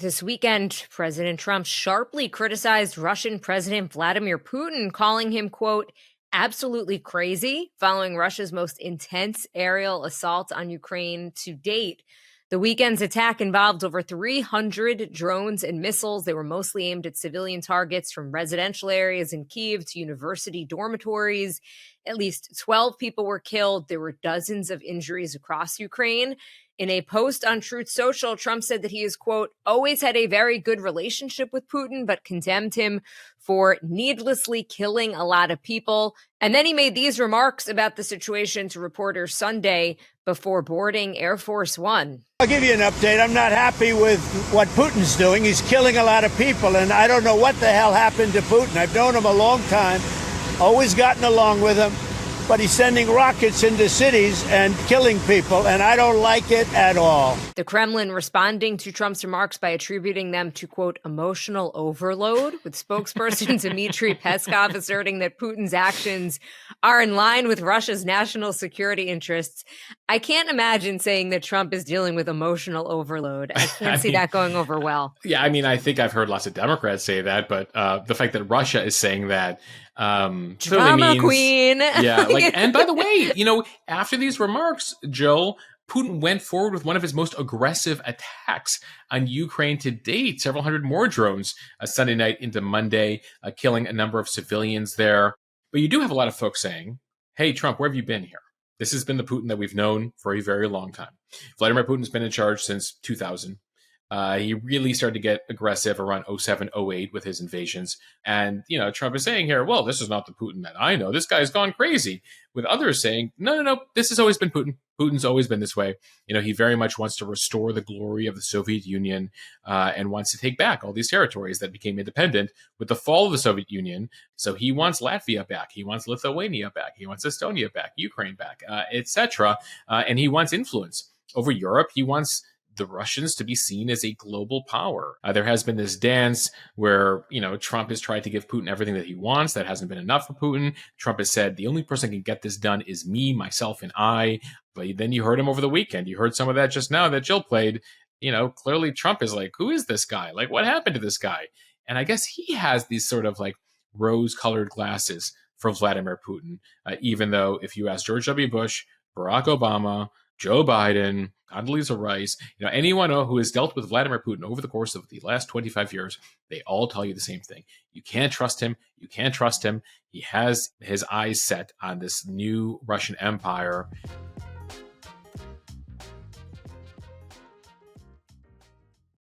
This weekend, President Trump sharply criticized Russian President Vladimir Putin, calling him, quote, absolutely crazy, following Russia's most intense aerial assault on Ukraine to date. The weekend's attack involved over 300 drones and missiles. They were mostly aimed at civilian targets, from residential areas in Kyiv to university dormitories. At least 12 people were killed. There were dozens of injuries across Ukraine. In a post on Truth Social, Trump said that he has, quote, always had a very good relationship with Putin, but condemned him for needlessly killing a lot of people. And then he made these remarks about the situation to reporters Sunday before boarding Air Force One. I'll give you an update. I'm not happy with what Putin's doing. He's killing a lot of people, and I don't know what the hell happened to Putin. I've known him a long time, always gotten along with him. But he's sending rockets into cities and killing people, and I don't like it at all. The Kremlin responding to Trump's remarks by attributing them to, quote, emotional overload, with spokesperson Dmitry Peskov asserting that Putin's actions are in line with Russia's national security interests. I can't imagine saying that Trump is dealing with emotional overload. I can't see that going over well. Yeah, I mean, I think I've heard lots of Democrats say that, but the fact that Russia is saying that drama means, queen. Yeah, and by the way, after these remarks, Joe, Putin went forward with one of his most aggressive attacks on Ukraine to date. Several hundred more drones Sunday night into Monday, killing a number of civilians there. But you do have a lot of folks saying, hey, Trump, where have you been here? This has been the Putin that we've known for a very long time. Vladimir Putin's been in charge since 2000. He really started to get aggressive around 07, 08 with his invasions. And, Trump is saying here, well, this is not the Putin that I know. This guy's gone crazy. With others saying, no, this has always been Putin. Putin's always been this way. He very much wants to restore the glory of the Soviet Union and wants to take back all these territories that became independent with the fall of the Soviet Union. So he wants Latvia back. He wants Lithuania back. He wants Estonia back, Ukraine back, etc. And he wants influence over Europe. He wants the Russians to be seen as a global power. There has been this dance where, Trump has tried to give Putin everything that he wants. That hasn't been enough for Putin. Trump has said, the only person who can get this done is me, myself, and I. But then you heard him over the weekend. You heard some of that just now that Jill played. Clearly Trump is like, who is this guy? Like, what happened to this guy? And I guess he has these sort of like rose-colored glasses for Vladimir Putin, even though if you ask George W. Bush, Barack Obama, Joe Biden, Condoleezza Rice, anyone who has dealt with Vladimir Putin over the course of the last 25 years, they all tell you the same thing. You can't trust him. You can't trust him. He has his eyes set on this new Russian empire.